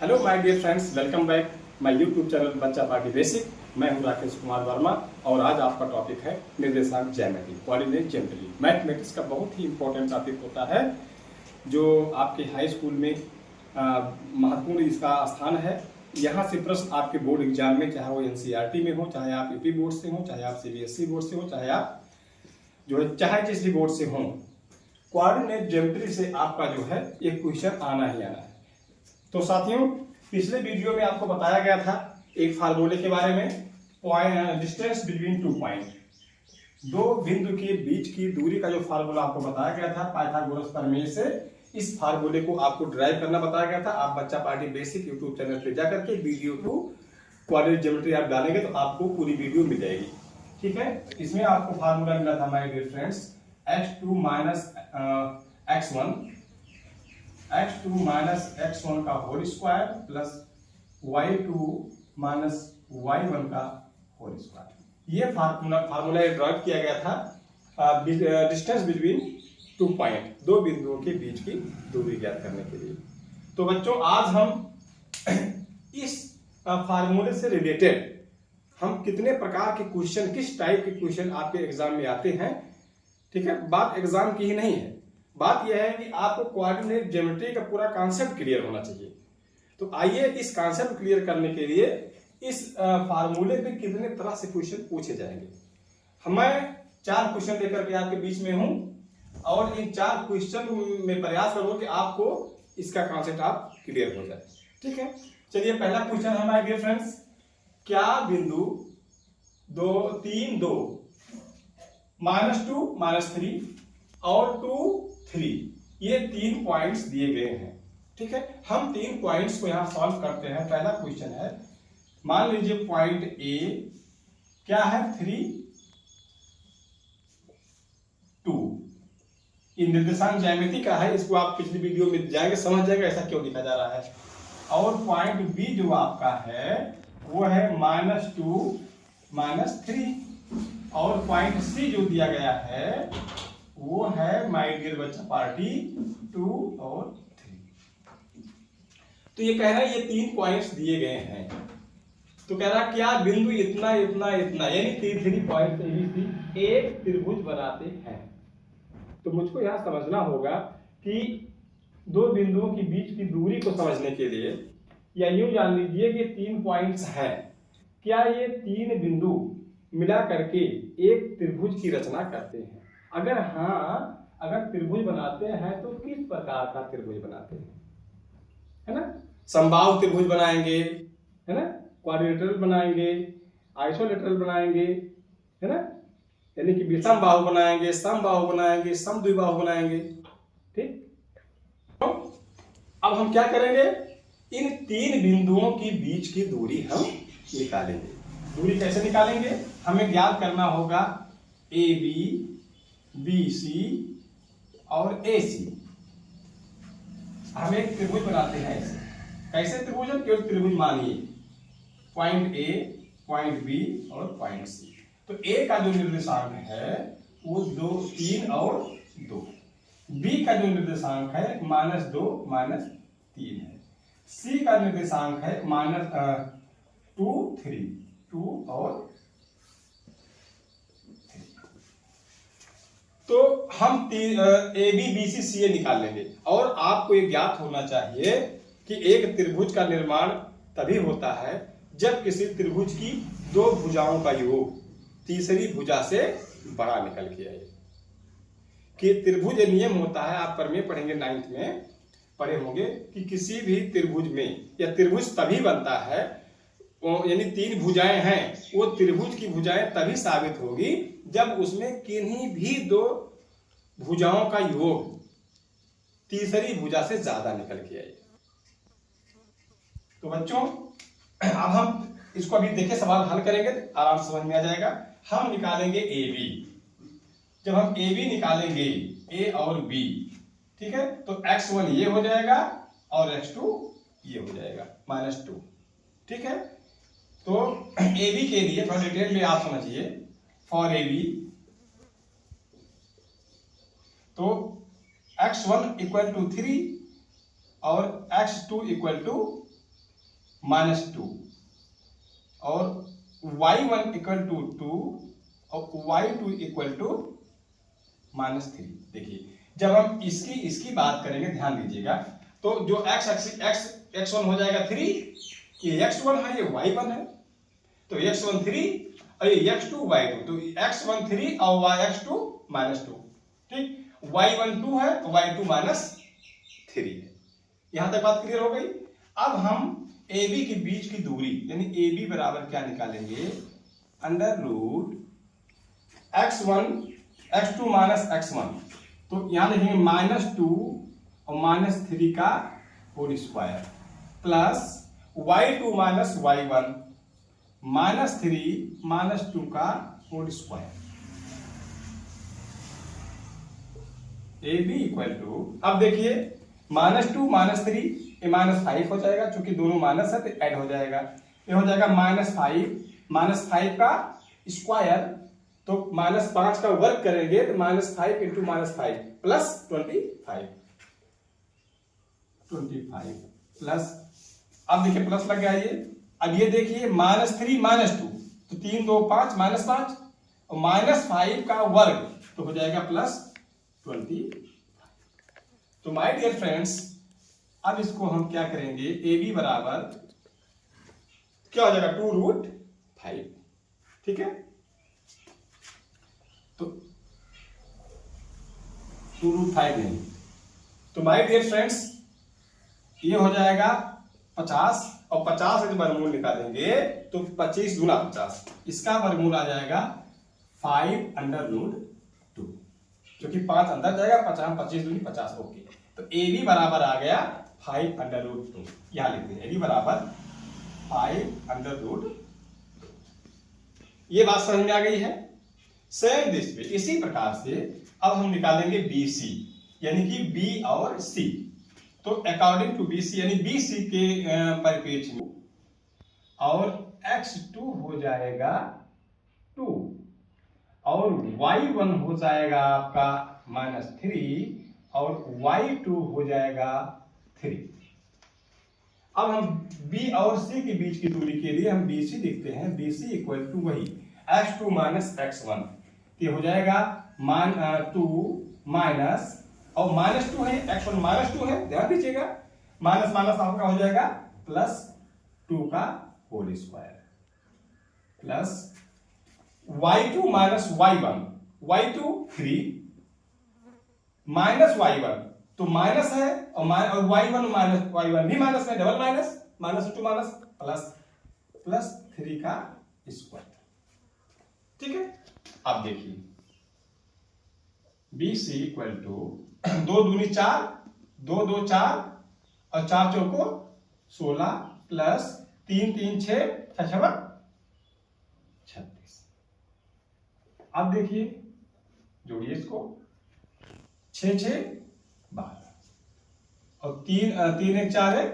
Hello my dear friends, welcome back my YouTube channel बच्चा party basic. मैं हूं राकेश कुमार वर्मा और आज आपका टॉपिक है निर्देशांक ज्यामिति, कोऑर्डिनेट ज्योमेट्री। मैथमेटिक्स का बहुत ही इंपॉर्टेंट टॉपिक होता है जो आपके हाई स्कूल में महत्वपूर्ण इसका स्थान है। यहाँ से प्रश्न आपके बोर्ड एग्जाम में, चाहे वो एनसीईआरटी में हो, चाहे आप यूपी बोर्ड से हो, चाहे आप सीबीएसई बोर्ड से हो, चाहे आप जो है चाहे जिस भी बोर्ड से हो, कोऑर्डिनेट ज्योमेट्री से आपका जो है एक क्वेश्चन आना ही आना है। तो साथियों, पिछले वीडियो में आपको बताया गया था एक फार्मूले के बारे में, डिस्टेंस बिटवीन टू पॉइंट, दो बिंदु के बीच की दूरी का जो फार्मूला आपको बताया गया था पाइथागोरस प्रमेय से। इस फार्मूले को आपको ड्राइव करना बताया गया था। आप बच्चा पार्टी बेसिक यूट्यूब चैनल पे जाकर के वीडियो टू कोऑर्डिनेट ज्योमेट्री आप डालेंगे तो आपको पूरी वीडियो मिल जाएगी। ठीक है, इसमें आपको फार्मूला मिला था my dear friends, x2 minus x1 का whole square plus y2 minus y1 का होल स्क्वायर। ये फार्मूला ड्रॉ किया गया था डिस्टेंस बिटवीन टू पॉइंट, दो बिंदुओं के बीच की दूरी ज्ञात करने के लिए। तो बच्चों, आज हम इस फार्मूले से रिलेटेड हम कितने प्रकार के क्वेश्चन, किस टाइप के क्वेश्चन आपके एग्जाम में आते हैं। ठीक है, बात एग्जाम की ही नहीं है, बात यह है कि आपको कोऑर्डिनेट ज्योमेट्री का पूरा कॉन्सेप्ट क्लियर होना चाहिए। तो आइए इस कॉन्सेप्ट क्लियर करने के लिए इस फार्मूले पे कितने तरह से क्वेश्चन पूछे जाएंगे। मैं 4 क्वेश्चन लेकर के आपके बीच में हूं और इन 4 क्वेश्चन में प्रयास करूंगा कि आपको इसका कॉन्सेप्ट आप क्लियर हो जाए। ठीक है, चलिए पहला क्वेश्चन है माय डियर फ्रेंड्स, क्या बिंदु 3 2 -2 -3 और 2 3 ये 3 पॉइंट्स दिए गए हैं। ठीक है, हम 3 पॉइंट्स को यहां सॉल्व करते हैं। पहला क्वेश्चन है, मान लीजिए पॉइंट ए क्या है 3 2, ये निर्देशांक ज्यामिति का है। इसको आप पिछली वीडियो में जाएंगे समझ जाएगा ऐसा क्यों लिखा जा रहा है। और पॉइंट बी जो आपका है वो है -2 -3 और पॉइंट सी जो दिया गया है वो है माय डियर बच्चा पार्टी 2 और 3। तो ये कह रहा है ये 3 पॉइंट्स दिए गए हैं। तो कह रहा क्या बिंदु इतना इतना इतना यानी 3 पॉइंट एक त्रिभुज बनाते हैं। तो मुझको यहां समझना होगा कि दो बिंदुओं के बीच की दूरी को समझने के लिए, या यूं जान लीजिए कि 3 पॉइंट्स हैं, क्या ये 3 बिंदु मिला करके एक त्रिभुज की रचना करते हैं। अगर हाँ, अगर त्रिभुज बनाते हैं तो किस प्रकार का त्रिभुज बनाते हैं, है ना। समबाहु त्रिभुज बनाएंगे, है ना, क्वाड्रिलेटरल बनाएंगे, आइसोलेटरल बनाएंगे, है ना, यानी कि विषम बाहु बनाएंगे, समबाहु बनाएंगे, समद्विबाहु बनाएंगे। ठीक, तो अब हम क्या करेंगे, इन 3 बिंदुओं के बीच की दूरी हम निकालेंगे। दूरी कैसे निकालेंगे, हमें ज्ञात करना होगा ए बी, बी सी और ए सी। हम एक त्रिभुज बनाते हैं ऐसे। कैसे त्रिभुज, केवल त्रिभुज मानिए, पॉइंट ए, पॉइंट बी और पॉइंट सी। तो ए का जो निर्देशांक है वो 2 3 और 2, बी का जो निर्देशांक है -2 -3 है, सी का निर्देशांक है -2 3 2 और 3। तो हम ए बी बी सी सी ए निकाल लेंगे। और आपको ये ज्ञात होना चाहिए कि एक त्रिभुज का निर्माण तभी होता है जब किसी त्रिभुज की 2 भुजाओं का योग तीसरी भुजा से बड़ा निकल के आए। कि त्रिभुज नियम होता है, आप प्रमेय पढ़ेंगे 9th में पढ़े होंगे कि किसी भी त्रिभुज में, या त्रिभुज तभी बनता है, यानी 3 भुजाएं हैं, वो त्रिभुज की भुजाएं तभी साबित होगी जब उसमें किन्हीं भी 2 भुजाओं का योग तीसरी भुजा से ज्यादा निकल के आए। तो बच्चों, अब हम इसको अभी देखें, सवाल हल करेंगे आराम से समझ में आ जाएगा। हम निकालेंगे ए बी। जब हम ए बी निकालेंगे, ए और बी, ठीक है, तो x1 ये हो जाएगा और x2 ये हो जाएगा -2। ठीक है, तो ए बी के लिए थोड़ा डिटेल में आप समझिए। फॉर ए बी, तो x1 = 3 और x2 = -2 और y1 इक्वल टू 2 और y2 इक्वल टू -3। देखिए जब हम इसकी बात करेंगे, ध्यान दीजिएगा, तो जो x1 हो जाएगा 3, ये x1 है, ये y1 है, तो x1 3 और ये x2 y2, तो x1 3 और x2 -2, ठीक, y1 2 है और y2 -3 है। यहां तक बात क्लियर हो गई। अब हम AB के बीच की दूरी यानी AB बराबर क्या निकालेंगे, under root x2 minus x1, तो यहां लिखेंगे -2 और -3 का whole square plus y2 minus y1 -3 -2 का whole square. AB equal to, अब देखिए -2 -3 ये -5 हो जाएगा, क्योंकि दोनों माइनस है तो ऐड हो जाएगा, ये हो जाएगा -5 का स्क्वायर, तो -5 का वर्ग करेंगे तो -5 इंटू -5 प्लस 25 प्लस, अब देखिए प्लस लग गया ये। अब ये देखिए -3 -2 तो 3 2 5 -5 और -5 का वर्ग तो हो जाएगा +20। तो माय डियर फ्रेंड्स, अब इसको हम क्या करेंगे, AB बराबर क्या हो जाएगा 2√5, ठीक है, तो 2√5 नहीं, तो माय डियर फ्रेंड्स ये हो जाएगा 50 और 50 से वर्गमूल निकालेंगे तो 25 गुना 50, इसका वर्गमूल आ जाएगा 5√2, क्योंकि 5 अंदर जाएगा, 25 दूनी 50, ओके। तो AB बराबर आ गया 5√2, यहां लिखते हैं AB बराबर 5√2। ये बात समझ में आ गई है। सेम दिस पे, इसी प्रकार से अब हम निकालेंगे BC यानी कि B और C। तो अकॉर्डिंग टू BC यानी BC के परिप्रेक्ष्य में और x2 हो जाएगा 2 और y1 हो जाएगा आपका -3 और y2 हो जाएगा 3। अब हम B और C के बीच की दूरी के लिए हम BC लिखते हैं, BC इक्वल टू वही x2 माइनस x1, ये हो जाएगा 2 माइनस और -2 है, x1 -2 है, ध्यान दीजिएगा, माइनस माइनस आपका हो जाएगा +2 का whole square plus y2 minus y1, y2 3 minus y1 तो माइनस है और y1 माइनस y1 भी माइनस है, डबल माइनस, -2 माइनस प्लस 3 का स्क्वायर, ठीक है। अब देखिए BC इक्वल टू 2 दूनी 4, 2 2 4 और 4 चौको 16 प्लस 3 3 6 6 36। अब देखिए जोड़िए इसको, 6 6 12 और 3 3 1 4 1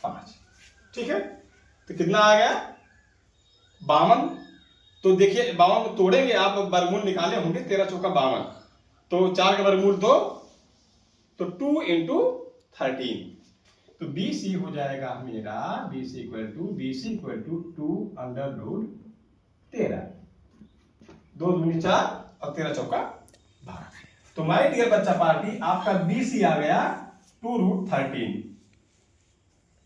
5, ठीक है। तो कितना आ गया 52। तो देखिए 52 को तोड़ेंगे आप, वर्गमूल निकाले होंगे, 13 चौका 52, तो 4 का वर्गमूल 2, तो 2 इंटू 13, तो BC हो जाएगा मेरा BC इक्वल टू 2√13, 2 दूनी 4 और 13 चौका 12। तो माय डियर बच्चा पार्टी, आपका BC आ गया 2√13,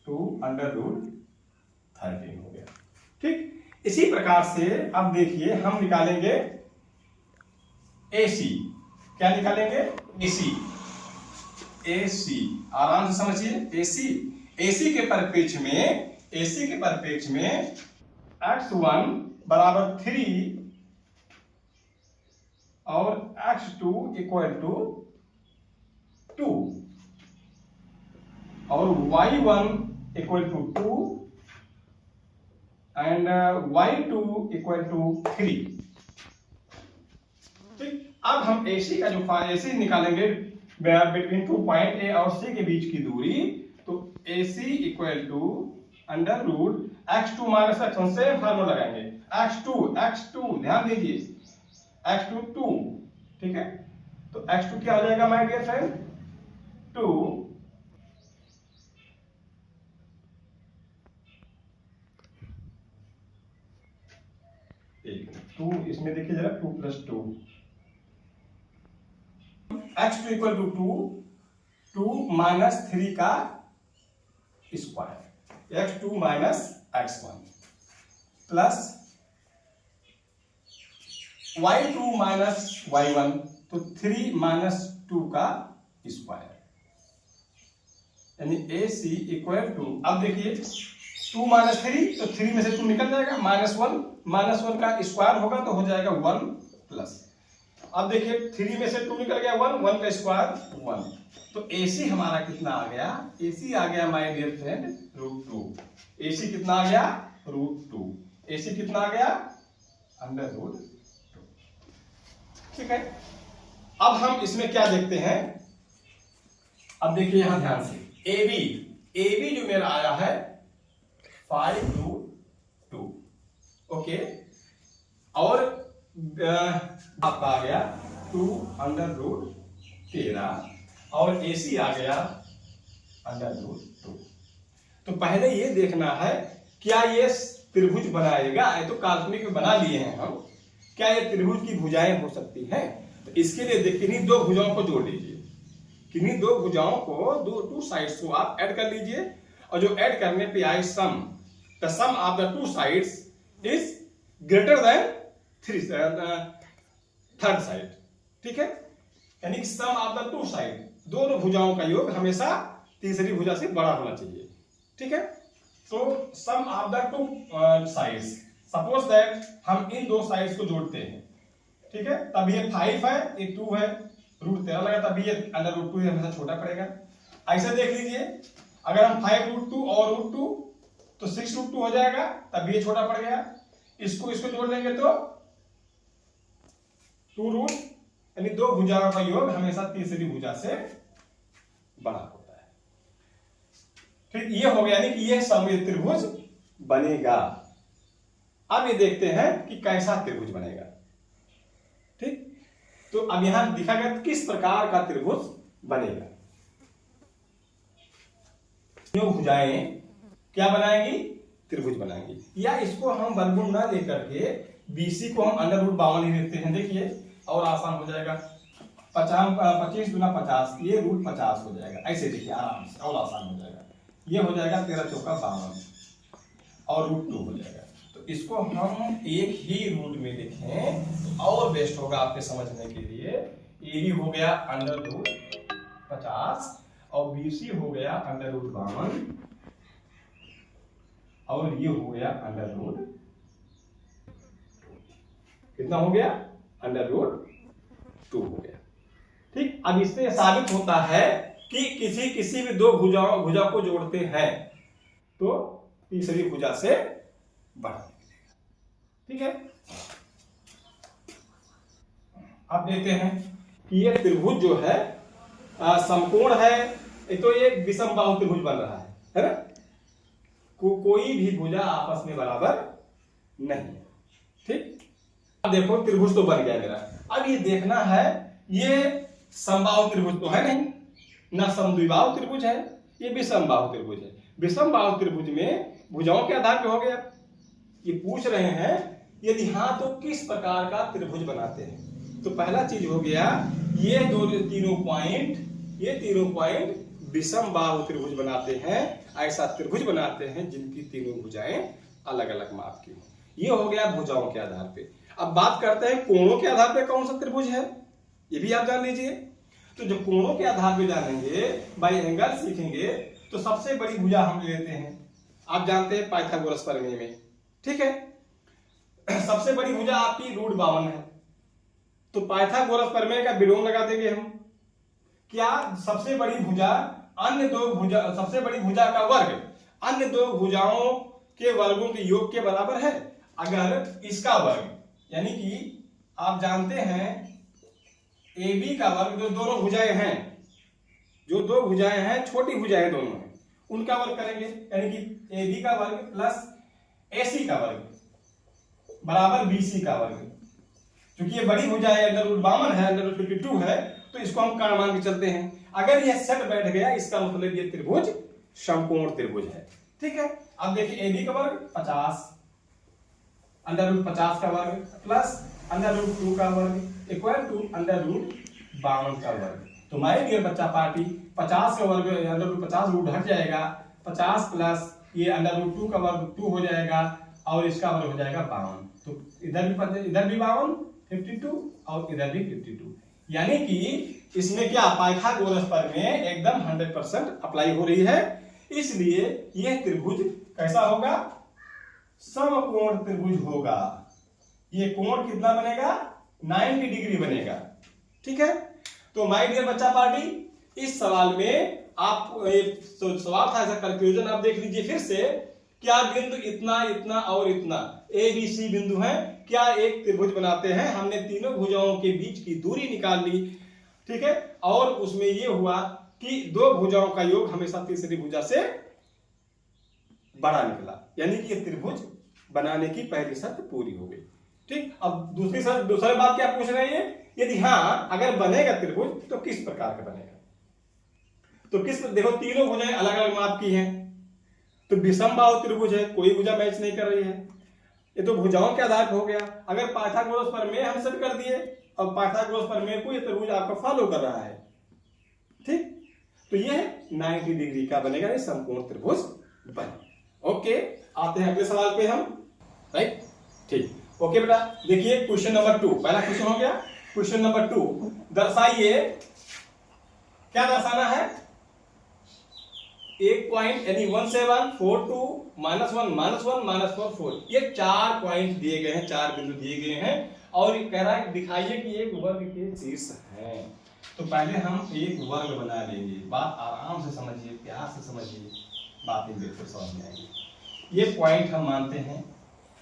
2√13 हो गया, ठीक। इसी प्रकार से अब देखिए हम निकालेंगे AC, क्या निकालेंगे AC, आराम से समझिए, AC के परिप्रेक्ष्य में x1 बराबर 3 और x2 इक्वल टू 2 और y1 equal to 2 and y2 equal to 3, ठीक। अब हम AC का जो AC निकालेंगे बिटवीन 2 पॉइंट A और C के बीच की दूरी, तो AC equal to under root x2 minus x1 से फार्मूला लगाएंगे, x2 ध्यान दीजिए, x2 2, ठीक है। तो x2 क्या हो जाएगा माय डियर फ्रेंड 2 1 2, इसमें देखिए जरा 2 + 2 x2 = 2 2 - 3 का square x2 - x1 plus y2 - y1 तो 3 - 2 का स्क्वायर यानी AC = अब देखिए 2 - 3 तो 3 में से 2 निकल जाएगा, -1 का स्क्वायर होगा तो हो जाएगा 1 प्लस। अब देखिए 3 में से 2 निकल गया 1 का स्क्वायर 1 तो AC हमारा कितना आ गया, AC आ गया माय डियर फ्रेंड √2। AC कितना आ गया √2, AC कितना आ गया √2। ठीक है, अब हम इसमें क्या देखते हैं, अब देखिए यहां ध्यान से AB जो मेरा आया है 5√2 ओके, और आपका आ गया 2√13 और AC आ गया √2। तो पहले ये देखना है क्या ये त्रिभुज बनाएगा, ये तो काल्पनिक में बना लिए हैं हम, क्या ये त्रिभुज की भुजाएं हो सकती हैं। तो इसके लिए देखिए किन्हीं दो भुजाओं को जोड़ लीजिए, किन्हीं दो भुजाओं को टू साइड्स को आप ऐड कर लीजिए, और जो ऐड करने पे आए sum, the sum of the 2 sides is greater than third side. ठीक है, यानी सम ऑफ द 2 साइड, दोनों भुजाओं का योग हमेशा तीसरी भुजा से बड़ा होना चाहिए। ठीक है, तो sum of the 2 sides, suppose that हम इन 2 साइड्स को जोड़ते हैं। ठीक है, तब ये 5 है, ये 2 है, √13 लगा, तब ये √2 हमेशा छोटा पड़ेगा। ऐसे देख लीजिए, अगर हम 5√2 और √2 तो 6√2 हो जाएगा, तब ये छोटा पड़ गया। इसको जोड़ लेंगे तो 2 यानी दो भुजाओं का योग हमेशा तीसरी भुजा से बड़ा होता है। ठीक, ये हो गया, यानी कि ये सममित त्रिभुज बनेगा। अब ये देखते हैं कि कैसा त्रिभुज बनेगा। ठीक, तो अब यहां दिखा गया किस प्रकार का त्रिभुज बनेगा। तीनों भुजाएं क्या बनाएंगी, त्रिभुज बनाएंगी। या इसको हम वर्गमूल ना लेकर के BC को हम √52 ही लेते हैं, देखिए और आसान हो जाएगा। 25 × 50 ये √50 हो जाएगा। ऐसे देखिए आराम से और आसान हो जाएगा। ये हो जाएगा 13 × 4 = 52 और √2 हो जाएगा। तो इसको हम एक ही रूट में लिखें तो और बेस्ट होगा आपके समझने के लिए। AB हो गया √50 और BC हो गया √52 और ये हो गया √2। कितना हो गया √2 हो गया। ठीक, अब इससे साबित होता है कि किसी भी दो भुजा को जोड़ते हैं तो तीसरी भुजा से बड़ा निकलेगा। ठीक है, अब देखते हैं कि ये त्रिभुज जो है समकोण है, तो ये विषम बाहु त्रिभुज बन रहा है ना। कोई भी भुजा आपस में बराबर नहीं है। ठीक, अब देखो त्रिभुज तो बन गया मेरा। अब ये देखना है ये समबाहु त्रिभुज तो है नहीं, ना समद्विबाहु त्रिभुज है, ये विषम बाहु त्रिभुज है। विषम बाहु त्रिभुज में भुजाओं के आधार पे हो गया। ये पूछ रहे हैं यदि हाँ तो किस प्रकार का त्रिभुज बनाते हैं। तो पहला चीज हो गया ये तीनों पॉइंट विषम बाहु त्रिभुज बनाते हैं। ऐसा त्रिभुज बनाते हैं जिनकी तीनों भुजाएं अलग अलग माप की हो। ये हो गया भुजाओं के आधार पे। अब बात करते हैं कोणों के आधार पे कौन सा त्रिभुज है, ये भी आप जान लीजिए। तो जब कोणों के आधार पे जानेंगे, बाय एंगल सीखेंगे, तो सबसे बड़ी भुजा हम लेते हैं, आप जानते हैं पाइथागोरस प्रमेय में। ठीक है, सबसे बड़ी भुजा आपकी √52 है, तो पाइथागोरस प्रमेय का विलोम लगा देंगे हम। क्या सबसे बड़ी भुजा सबसे बड़ी भुजा का वर्ग अन्य दो भुजाओं के वर्गों के योग के बराबर है। अगर इसका वर्ग, यानी कि आप जानते हैं AB का वर्ग, जो दोनों भुजाएं हैं, जो दो भुजाएं हैं, छोटी भुजाएं दोनों हैं, उनका वर्ग करेंगे, यानी कि AB का वर्ग प्लस AC का वर्ग बराबर BC का वर्ग। क्योंकि ये बड़ी भुजा है, √52 है, √52 है, तो इसको हम कर्ण मान के चलते हैं। अगर यह सेट बैठ गया, इसका मतलब ये त्रिभुज समकोण त्रिभुज है। ठीक है, अब देखिए AB का वर्ग 50, अंडर रूट 50 का वर्ग प्लस अंडर रूट 2 का वर्ग इक्वल टू अंडर रूट 52 का वर्ग। तो माय डियर बच्चा पार्टी 50 का वर्ग अंडर रूट 50 रूट हट जाएगा, 50 प्लस ये अंडर रूट 2 का वर्ग 2 हो जाएगा और इसका वर्ग हो जाएगा 52। तो इधर भी 52 52 और इधर भी 52, यानी कि इसमें क्या पाइथागोरस प्रमेय एकदम 100% अप्लाई हो रही है। इसलिए यह त्रिभुज कैसा होगा, समकोण त्रिभुज होगा। ये कोण कितना बनेगा, 90 डिग्री बनेगा। ठीक है, तो माय डियर बच्चा पार्टी इस सवाल में आप सवाल था, ऐसा कंक्लूजन आप देख लीजिए फिर से। क्या बिंदु इतना इतना और इतना ए बी सी बिंदु हैं, क्या एक त्रिभुज बनाते हैं। हमने तीनों भुजाओं के बीच की दूरी निकाल ली, ठीक है, और उसमें यह हुआ कि दो भुजाओं का योग हमेशा तीसरी भुजा से बड़ा निकला, यानी कि ये त्रिभुज बनाने की पहली शर्त पूरी हो गई। ठीक, अब दूसरी बात क्या पूछ रहे हैं, यदि हाँ अगर बनेगा त्रिभुज तो किस प्रकार का बनेगा। तो किस, देखो तीनों भुजाएं अलग अलग माप की हैं, तो विषमबाहु त्रिभुज है, कोई भुजा मैच नहीं कर रही है, ये तो भुजाओं के आधार पर हो गया। अगर पाइथागोरस प्रमेय हम सेट कर दिए और पाइथागोरस प्रमेय को ये त्रिभुज आपका फॉलो कर रहा है, ठीक, तो ये 90 डिग्री का बनेगा, ये समकोण त्रिभुज बने। ओके, आते हैं अगले सवाल पे हम, राइट, ठीक, ओके बेटा। देखिए क्वेश्चन नंबर 2, पहला क्वेश्चन हो गया। क्वेश्चन नंबर 2, दर्शाइए, क्या दर्शाना है, एक पॉइंट यानी 1742 -1 -1 -4 4, ये 4 पॉइंट दिए गए हैं, 4 बिंदु दिए गए हैं और ये कह रहा है दिखाइए कि एक वर्ग के शीर्ष हैं। तो पहले हम एक वर्ग बना लेंगे, बात आराम से समझिए, प्यार से समझिए, बातें बिल्कुल समझ में आएगी। ये पॉइंट हम मानते हैं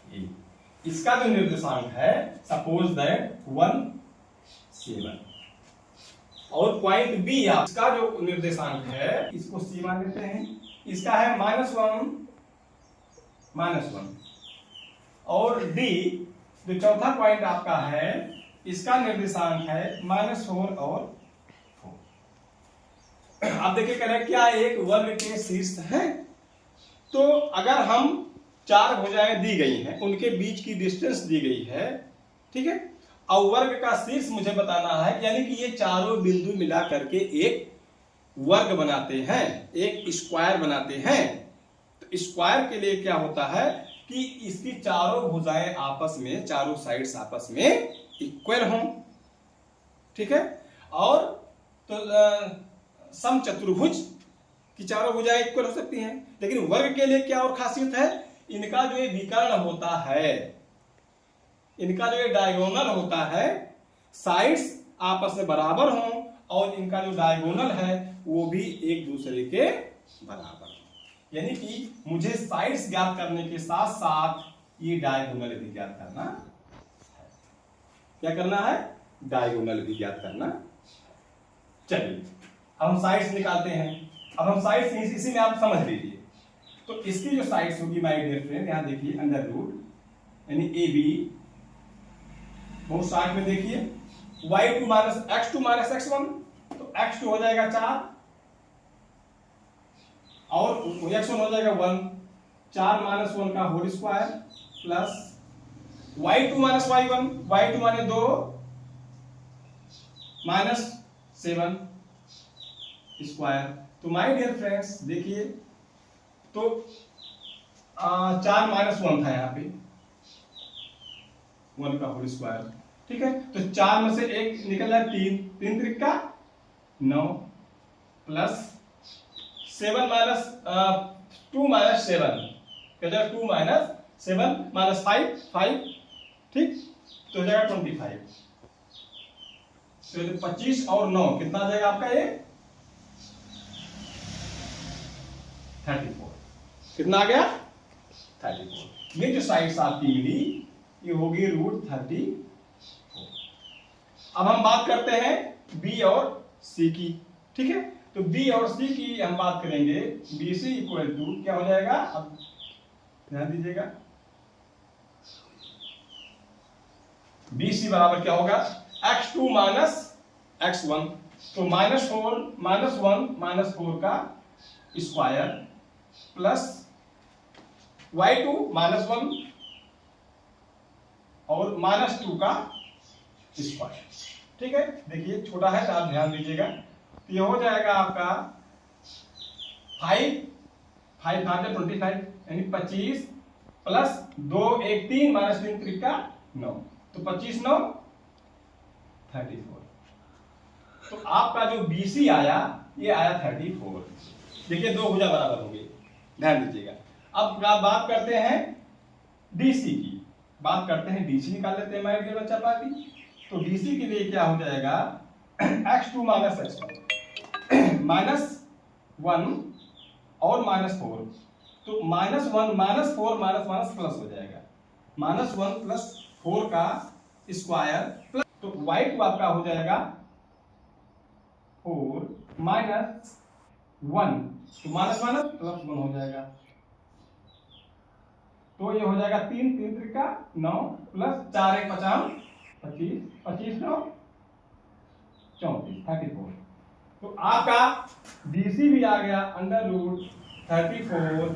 ए, इसका जो निर्देशांक है सपोज दैट 1 7, और पॉइंट बी इसका जो निर्देशांक है इसको सी मान लेते हैं, इसका है -1 -1, और डी जो चौथा पॉइंट आपका है इसका निर्देशांक है -4 और 4। आप देखिए कह रहे हैं क्या एक वर्ग के शीर्ष है। तो अगर हम 4 भुजाएं दी गई हैं, उनके बीच की डिस्टेंस दी गई है, ठीक है, और वर्ग का शीर्ष मुझे बताना है, यानी कि ये चारों बिंदु मिला करके एक वर्ग बनाते हैं, एक स्क्वायर बनाते हैं। तो स्क्वायर के लिए क्या होता है कि इसकी चारों भुजाएं आपस में, चारों साइड्स आपस में इक्वल हों, ठीक है, और तो समचतुर्भुज की चारों भुजाएं इक्वल हो सकती हैं। लेकिन वर्ग के लिए क्या और खासियत है, इनका जो ये विकर्ण होता है, इनका जो ये डायगोनल होता है, साइड्स आपस में बराबर हों और इनका जो डायगोनल है वो भी एक दूसरे के बराबर हो। यानी कि मुझे साइड्स ज्ञात करने के साथ साथ ये डायगोनल भी ज्ञात करना है। क्या करना है, डायगोनल भी ज्ञात करना। चलिए अब हम साइड्स निकालते हैं। अब हम साइड्स इसी में आप समझ लीजिए। तो इसकी जो साइड्स होगी माय डियर फ्रेंड, यहां देखिए अंडर रूट यानी ए बी, बहुत साइड में देखिए y2 x2 x1, तो x2 हो जाएगा 4 और x1 हो जाएगा 1, 4 -1 का whole square plus y2 y1, y2 माने 2 -7 स्क्वायर। तो माय डियर फ्रेंड्स देखिए, तो 4 -1 था यहाँ पे, 1 का होल स्क्वायर, ठीक है, तो 4 में से 1 निकल जाए 3, 3 त्रिक का 9 प्लस 7 2 -7, 2 -7 -5, ठीक, तो हो जाएगा 25। तो 25 और 9 कितना आ जाएगा आपका, ये 34। कितना आ गया, 34। ये जो साइड्स आपकी मिली ये होगी √34। अब हम बात करते हैं बी और सी की, ठीक है, तो बी और सी की हम बात करेंगे। बी सी इक्वल टू क्या हो जाएगा, अब ध्यान दीजिएगा, बी सी बराबर क्या होगा, x2 x1, तो -1 -4 का स्क्वायर प्लस y2 -1 और -2 का स्क्वायर। ठीक है, देखिए छोटा है तो आप ध्यान दीजिएगा। तो ये हो जाएगा आपका 5 5 5 25 यानी 25 प्लस 2 1 3 माइनस 3 त्रिका 9, तो 25 9 34। तो आपका जो BC आया ये आया 34। देखिए दो भुजा बराबर होंगे, ध्यान दीजिएगा। अब बात करते हैं DC की, बात करते हैं DC निकाल लेते हैं माय डियर बच्चा पार्टी। तो DC के लिए क्या हो जाएगा x2 माइनस x1 -1 और -4, तो -1 -4 माइनस प्लस हो जाएगा, -1 प्लस 4 का स्क्वायर प्लस, तो y2 आपका हो जाएगा 4 माइनस 1, तो माइनस माइनस प्लस 1 हो जाएगा। तो ये हो जाएगा 3 3 त्रिका 9 प्लस 4 1 50 25 25 9 34 34। तो आपका BC भी आ गया √34।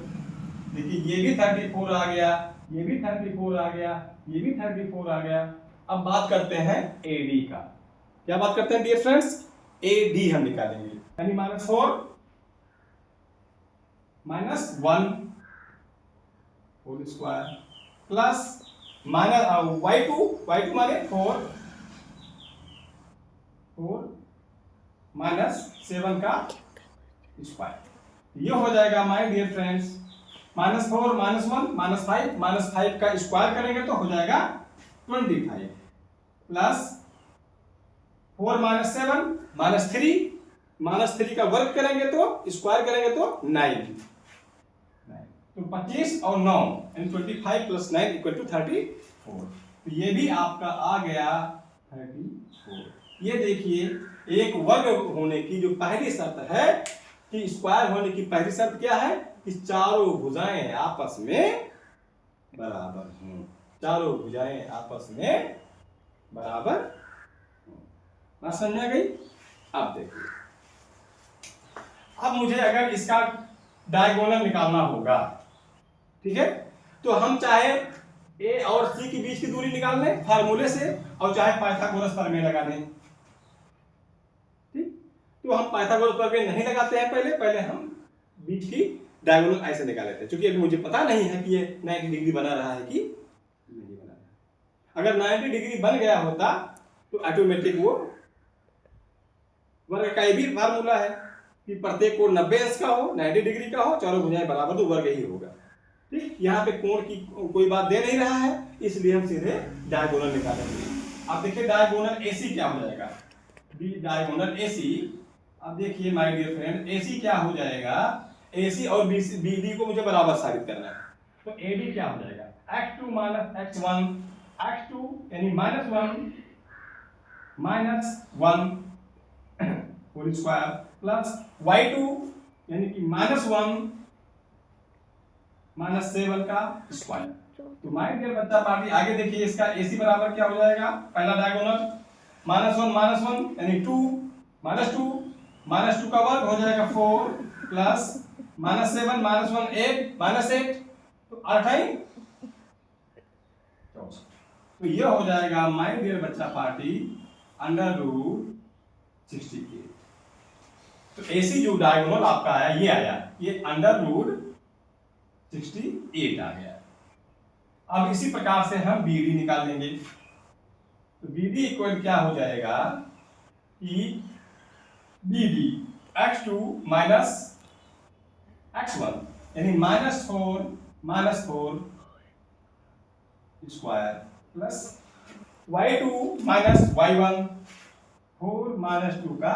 देखिए ये भी 34 आ गया, ये भी 34 आ गया, ये भी 34 आ गया। अब बात करते हैं AD का। क्या बात करते हैं डियर फ्रेंड्स? AD हम निकालेंगे, यानी -4 -1 whole square plus minus y2 माने 4 -7 का स्क्वायर। ये हो जाएगा माय डियर फ्रेंड्स -4 -1 -5 का स्क्वायर करेंगे तो हो जाएगा 25 प्लस 4 -7 -3 का वर्ग करेंगे तो स्क्वायर करेंगे तो 9। तो 25 और 9 यानी 25 प्लस 9 इक्वल टू 34। तो ये भी आपका आ गया 34। ये देखिए एक वर्ग होने की जो पहली शर्त है कि स्क्वायर होने की पहली शर्त क्या है कि चारों भुजाएं आपस में बराबर हों, चारों भुजाएं आपस में बराबर हों। बात समझ आ गई? अब देखिए, अब मुझे अगर इसका डायगोनल निकालना होगा, ठीक है, तो हम चाहे A और C के बीच की दूरी निकाल लें फार्मूले से, और चाहे पाइथागोरस प्रमेय लगा दें। ठीक, तो हम पाइथागोरस प्रमेय नहीं लगाते हैं, पहले हम बीच की डायगोनल ऐसे निकाल लेते हैं, क्योंकि अभी मुझे पता नहीं है कि ये 90 डिग्री बना रहा है कि नहीं बना रहा। अगर 90 डिग्री बन गया होता तो ऑटोमेटिक वो वर्ग का ये भी फार्मूला है कि प्रत्येक कोण 90 अंश का हो, 90 डिग्री का हो, चारों भुजाएं बराबर, तो वर्ग ही होगा। ठीक, यहाँ पे कोण की कोई बात दे नहीं रहा है, इसलिए हम सीधे डायगोनल निकालेंगे। अब देखिए डायगोनल AC क्या हो जाएगा, डायगोनल AC। अब देखिए माय डियर फ्रेंड AC क्या हो जाएगा, AC और BD को मुझे बराबर साबित करना है। तो AD क्या हो जाएगा x2 माइनस x1, x2 यानी -1 होल स्क्वायर प्लस y2 यानी कि -1 -7 का स्क्वायर। तो माय डियर बच्चा पार्टी आगे देखिए इसका AC बराबर क्या हो जाएगा, पहला डायगोनल -1 यानी 2 -2 का वर्ग हो जाएगा 4 प्लस -7 -1 8 तो 28 64। तो ये हो जाएगा माय डियर बच्चा पार्टी √68। तो AC जो डायगोनल आपका आया ये आया, ये √68 आ गया। अब इसी प्रकार से हम BD निकाल लेंगे। तो BD इक्वल क्या हो जाएगा कि BD x2 माइनस x1 यानी -4 square plus y2 minus y1 4 -2 का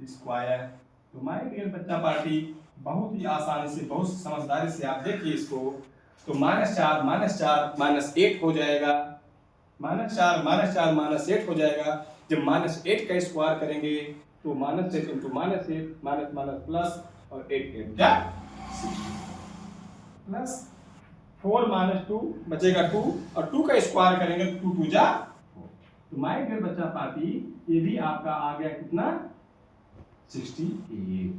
स्क्वायर। तो माय डियर बच्चा पार्टी बहुत ही आसानी से, बहुत समझदारी से आप देखिए इसको। तो -4 -8 हो जाएगा, -8 हो जाएगा। जब -8 का स्क्वायर करेंगे तो -8 × -8 प्लस और 8 क्या प्लस 4 -2 बचेगा 2 और 2 का स्क्वायर करेंगे तो 2 2 जा 4। तो माय डियर बच्चा पार्टी ये भी आपका आ गया कितना 68।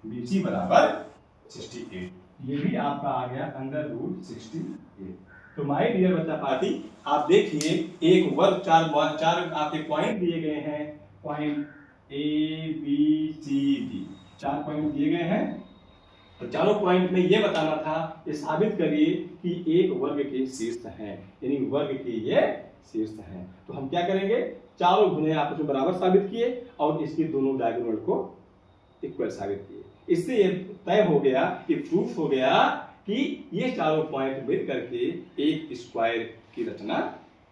BC बराबर 68, ये भी आपका आ गया √68। तो माय डियर बच्चा पार्टी, आप देखिए एक वर्ग चार आपके पॉइंट दिए गए हैं, point A B C D, 4 point दिए गए हैं। तो चारों पॉइंट में ये बताना था, ये साबित करिए कि एक वर्ग के शीर्ष हैं, यानी वर्ग के ये शीर्ष हैं। तो हम क्या करेंगे, चारों भुजाएं आपस में बराबर साबित किए और इसके दोनों डायगोनल को इक्वल साबित किए। इससे ये तय हो गया कि प्रूफ हो गया कि ये चारों पॉइंट मिल करके एक स्क्वायर की रचना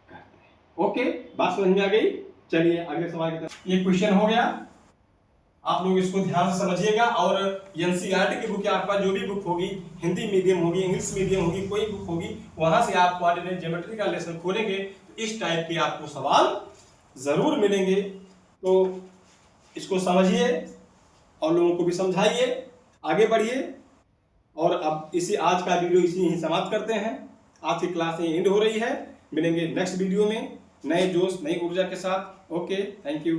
करते हैं। ओके, बात समझ में आ गई। चलिए अगले सवाल की तरफ। ये क्वेश्चन हो गया, आप लोग इसको ध्यान से समझिएगा। और एनसीईआरटी की बुक, आपका जो भी बुक होगी, हिंदी मीडियम होगी, इंग्लिश मीडियम होगी, कोई बुक होगी, वहां से आप कोऑर्डिनेट ज्योमेट्री का लेसन खोलेंगे तो इस टाइप के आपको सवाल जरूर मिलेंगे। तो इसको समझिए और लोगों को भी समझाइए, आगे बढ़िए। और अब इसी आज का वीडियो इसी ही समाप्त करते हैं। आज की क्लास यहीं एंड हो रही है। मिलेंगे नेक्स्ट वीडियो में नए जोश नई ऊर्जा के साथ। Okay, thank you.